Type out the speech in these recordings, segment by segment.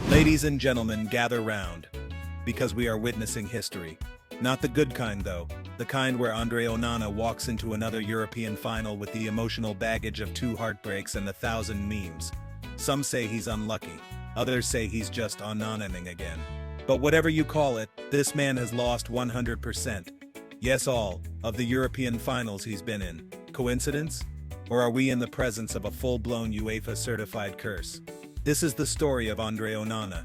Ladies and gentlemen, gather round, because we are witnessing history. Not the good kind though, the kind where André Onana walks into another European final with the emotional baggage of 2 heartbreaks and 1,000 memes. Some say he's unlucky, others say he's just Onanaing again. But whatever you call it, this man has lost 100%. Yes, all of the European finals he's been in. Coincidence? Or are we in the presence of a full-blown UEFA certified curse? This is the story of André Onana,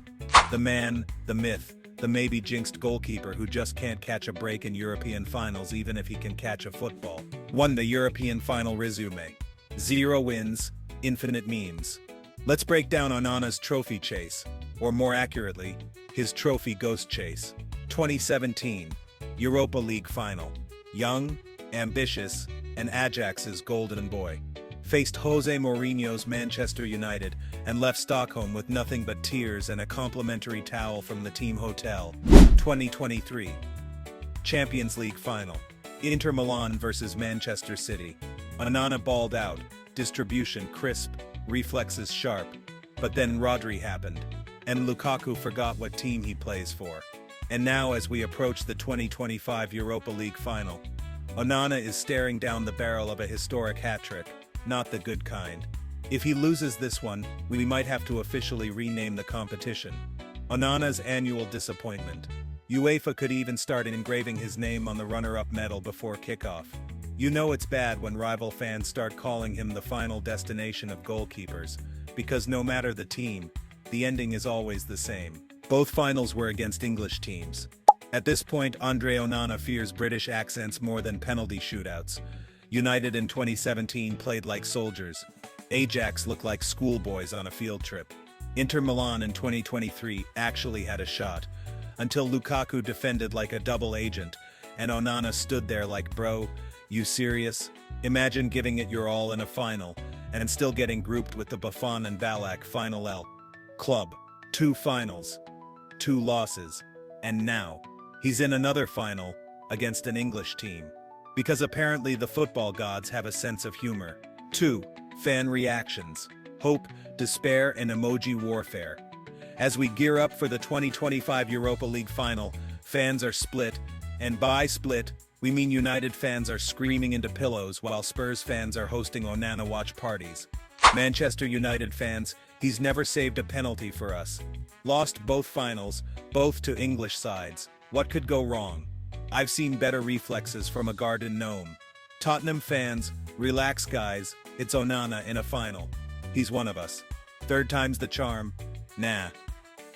the man, the myth, the maybe jinxed goalkeeper who just can't catch a break in European finals even if he can catch a football. 1. The European final resume. 0 wins, infinite memes. Let's break down Onana's trophy chase, or more accurately, his trophy ghost chase. 2017, Europa League Final. Young, ambitious, and Ajax's golden boy faced Jose Mourinho's Manchester United and left Stockholm with nothing but tears and a complimentary towel from the team hotel. 2023, Champions League Final. Inter Milan versus Manchester City. Onana balled out, distribution crisp, reflexes sharp, but then Rodri happened, and Lukaku forgot what team he plays for. And now as we approach the 2025 Europa League Final, Onana is staring down the barrel of a historic hat-trick, not the good kind. If he loses this one, we might have to officially rename the competition Onana's Annual Disappointment. UEFA could even start engraving his name on the runner-up medal before kickoff. You know it's bad when rival fans start calling him the final destination of goalkeepers, because no matter the team, the ending is always the same. Both finals were against English teams. At this point, André Onana fears British accents more than penalty shootouts. United in 2017 played like soldiers. Ajax looked like schoolboys on a field trip. Inter Milan in 2023 actually had a shot, until Lukaku defended like a double agent, and Onana stood there like, bro, you serious? Imagine giving it your all in a final, and still getting grouped with the Buffon and Ballack final L. Club. 2 finals. 2 losses. And now, he's in another final, against an English team. Because apparently the football gods have a sense of humor. 2. Fan reactions. Hope, despair, and emoji warfare. As we gear up for the 2025 Europa League Final, fans are split, and by split, we mean United fans are screaming into pillows while Spurs fans are hosting Onana watch parties. Manchester United fans, he's never saved a penalty for us. Lost both finals, both to English sides. What could go wrong? I've seen better reflexes from a garden gnome. Tottenham fans, relax guys, it's Onana in a final. He's one of us. 3rd time's the charm. Nah.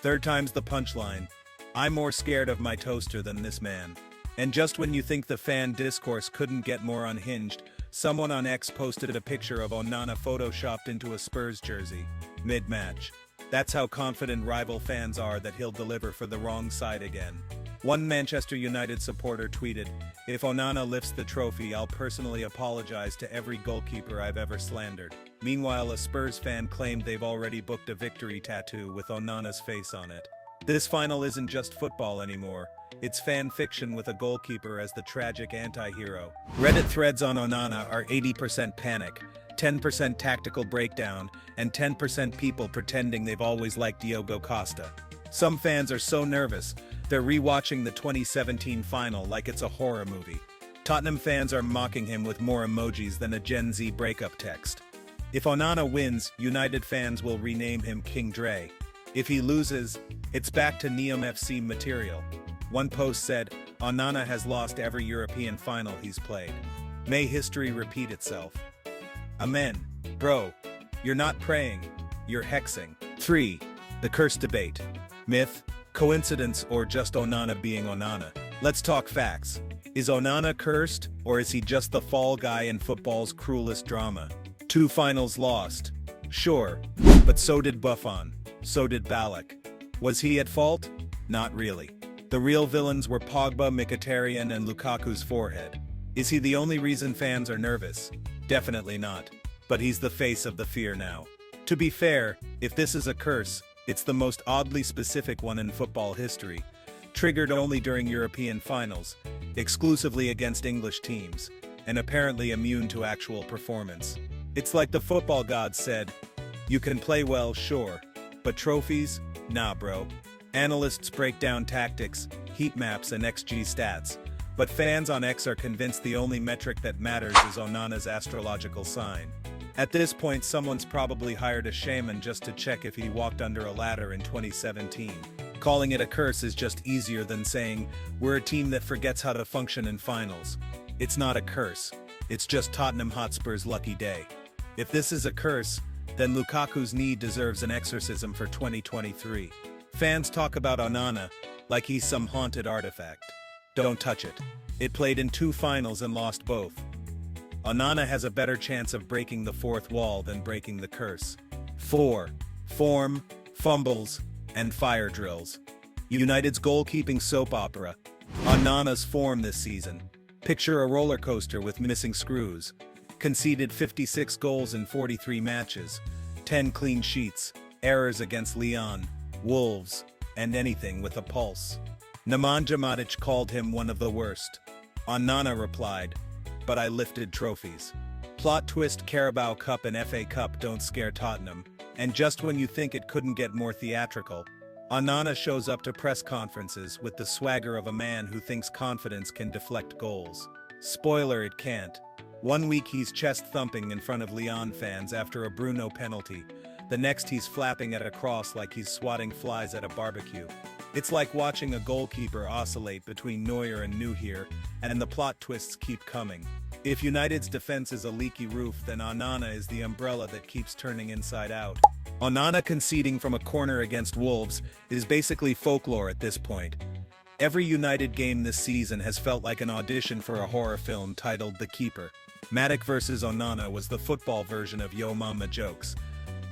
3rd time's the punchline. I'm more scared of my toaster than this man. And just when you think the fan discourse couldn't get more unhinged, someone on X posted a picture of Onana photoshopped into a Spurs jersey, mid-match. That's how confident rival fans are that he'll deliver for the wrong side again. One Manchester United supporter tweeted, "If Onana lifts the trophy, I'll personally apologize to every goalkeeper I've ever slandered." Meanwhile, a Spurs fan claimed they've already booked a victory tattoo with Onana's face on it. This final isn't just football anymore. It's fan fiction with a goalkeeper as the tragic anti-hero. Reddit threads on Onana are 80% panic, 10% tactical breakdown, and 10% people pretending they've always liked Diogo Costa. Some fans are so nervous, they're rewatching the 2017 final like it's a horror movie. Tottenham fans are mocking him with more emojis than a Gen Z breakup text. If Onana wins, United fans will rename him King Dre. If he loses, it's back to Neum FC material. One post said, "Onana has lost every European final he's played. May history repeat itself." Amen. Bro, you're not praying, you're hexing. 3. The curse debate. Myth, coincidence, or just Onana being Onana? Let's talk facts. Is Onana cursed, or is he just the fall guy in football's cruelest drama? 2 finals lost. Sure, but so did Buffon. So did Ballack. Was he at fault? Not really. The real villains were Pogba, Mkhitaryan, and Lukaku's forehead. Is he the only reason fans are nervous? Definitely not. But he's the face of the fear now. To be fair, if this is a curse, it's the most oddly specific one in football history, triggered only during European finals, exclusively against English teams, and apparently immune to actual performance. It's like the football gods said, "You can play well, sure, But trophies? Nah, bro. Analysts break down tactics, heat maps, and XG stats. But fans on X are convinced the only metric that matters is Onana's astrological sign. At this point, someone's probably hired a shaman just to check if he walked under a ladder in 2017. Calling it a curse is just easier than saying, we're a team that forgets how to function in finals. It's not a curse. It's just Tottenham Hotspur's lucky day. If this is a curse, then Lukaku's knee deserves an exorcism for 2023. Fans talk about Onana like he's some haunted artifact. Don't touch it. It played in 2 finals and lost both. Onana has a better chance of breaking the 4th wall than breaking the curse. 4. Form, fumbles, and fire drills. United's goalkeeping soap opera. Onana's form this season. Picture a roller coaster with missing screws. Conceded 56 goals in 43 matches. 10 clean sheets. Errors against Lyon, Wolves, and anything with a pulse. Nemanja Matic called him one of the worst. Onana replied, "But I lifted trophies." Plot twist: Carabao Cup and FA Cup don't scare Tottenham. And just when you think it couldn't get more theatrical, Onana shows up to press conferences with the swagger of a man who thinks confidence can deflect goals. Spoiler: it can't. One week he's chest-thumping in front of Lyon fans after a Bruno penalty. The next he's flapping at a cross like he's swatting flies at a barbecue. It's like watching a goalkeeper oscillate between Neuer and Neuer, and the plot twists keep coming. If United's defense is a leaky roof, then Onana is the umbrella that keeps turning inside out. Onana conceding from a corner against Wolves is basically folklore at this point. Every United game this season has felt like an audition for a horror film titled The Keeper. Matic vs Onana was the football version of Yo Mama jokes.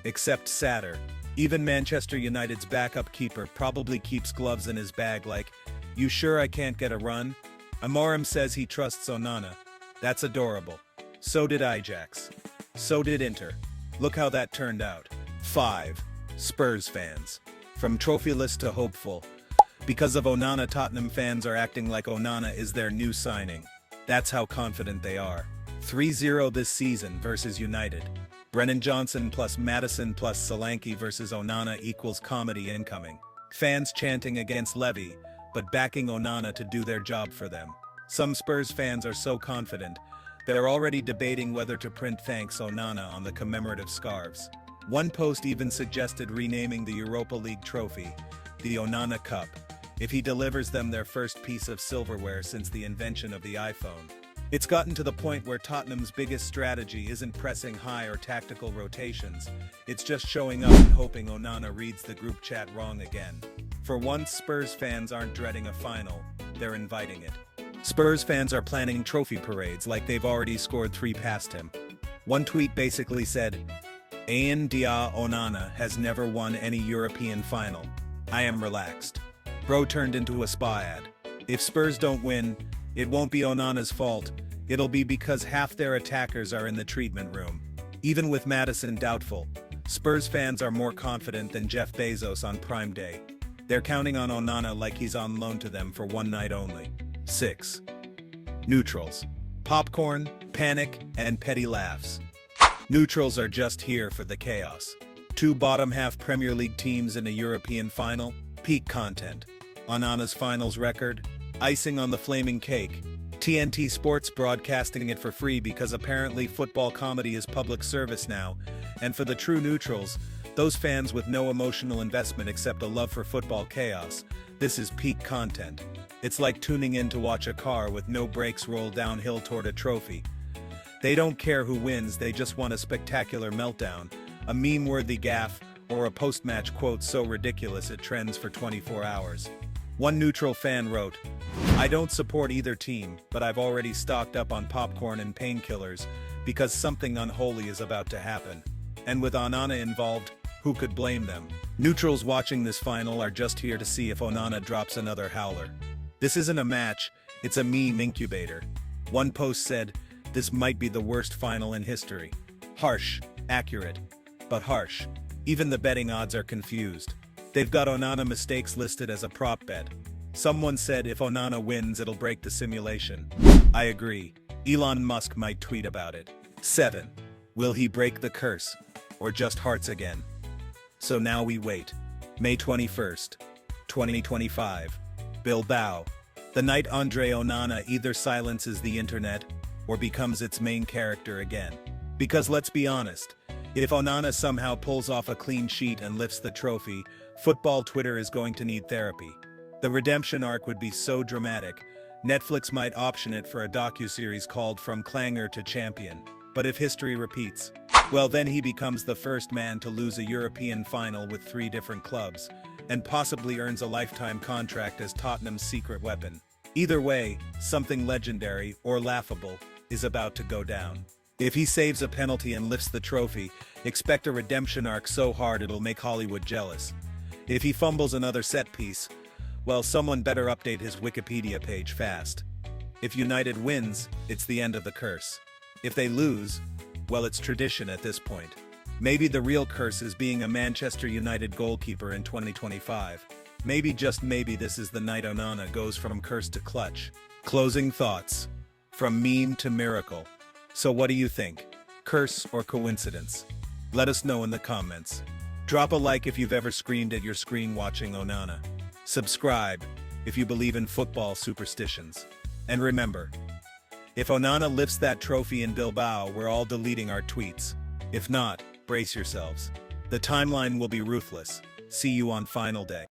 Except sadder. Even Manchester United's backup keeper probably keeps gloves in his bag like, "You sure I can't get a run?" Amorim says he trusts Onana. That's adorable. So did Ajax. So did Inter. Look how that turned out. 5. Spurs fans. From trophyless to hopeful. Because of Onana, Tottenham fans are acting like Onana is their new signing. That's how confident they are. 3-0 this season versus United. Brennan Johnson plus Maddison plus Solanke versus Onana equals comedy incoming. Fans chanting against Levy, but backing Onana to do their job for them. Some Spurs fans are so confident, they're already debating whether to print "Thanks Onana" on the commemorative scarves. One post even suggested renaming the Europa League trophy the Onana Cup, if he delivers them their first piece of silverware since the invention of the iPhone. It's gotten to the point where Tottenham's biggest strategy isn't pressing high or tactical rotations, it's just showing up and hoping Onana reads the group chat wrong again. For once, Spurs fans aren't dreading a final, they're inviting it. Spurs fans are planning trophy parades like they've already scored 3 past him. One tweet basically said, André Onana has never won any European final. I am relaxed. Bro turned into a spa ad. If Spurs don't win, it won't be Onana's fault. It'll be because half their attackers are in the treatment room. Even with Maddison doubtful, Spurs fans are more confident than Jeff Bezos on Prime Day. They're counting on Onana like he's on loan to them for one night only. 6. Neutrals. Popcorn, panic, and petty laughs. Neutrals are just here for the chaos. 2 bottom-half Premier League teams in a European final. Peak content. Onana's finals record. Icing on the flaming cake. TNT Sports broadcasting it for free because apparently football comedy is public service now. And for the true neutrals, those fans with no emotional investment except a love for football chaos, this is peak content. It's like tuning in to watch a car with no brakes roll downhill toward a trophy. They don't care who wins, they just want a spectacular meltdown, a meme-worthy gaffe, or a post-match quote so ridiculous it trends for 24 hours. One neutral fan wrote, "I don't support either team, but I've already stocked up on popcorn and painkillers because something unholy is about to happen. And with Onana involved, who could blame them?" Neutrals watching this final are just here to see if Onana drops another howler. This isn't a match, it's a meme incubator. One post said, "This might be the worst final in history." Harsh, accurate, but harsh. Even the betting odds are confused. They've got Onana mistakes listed as a prop bet. Someone said if Onana wins, it'll break the simulation. I agree. Elon Musk might tweet about it. 7. Will he break the curse? Or just hearts again? So now we wait. May 21st, 2025. Bilbao. The night André Onana either silences the internet or becomes its main character again. Because let's be honest, if Onana somehow pulls off a clean sheet and lifts the trophy, football Twitter is going to need therapy. The redemption arc would be so dramatic, Netflix might option it for a docuseries called From Clangor to Champion. But if history repeats, well then he becomes the first man to lose a European final with 3 different clubs, and possibly earns a lifetime contract as Tottenham's secret weapon. Either way, something legendary, or laughable, is about to go down. If he saves a penalty and lifts the trophy, expect a redemption arc so hard it'll make Hollywood jealous. If he fumbles another set piece, well, someone better update his Wikipedia page fast. If United wins, it's the end of the curse. If they lose, well, it's tradition at this point. Maybe the real curse is being a Manchester United goalkeeper in 2025. Maybe, just maybe, this is the night Onana goes from curse to clutch. Closing thoughts. From meme to miracle. So what do you think? Curse or coincidence? Let us know in the comments. Drop a like if you've ever screamed at your screen watching Onana. Subscribe if you believe in football superstitions. And remember, if Onana lifts that trophy in Bilbao, we're all deleting our tweets. If not, brace yourselves. The timeline will be ruthless. See you on final day.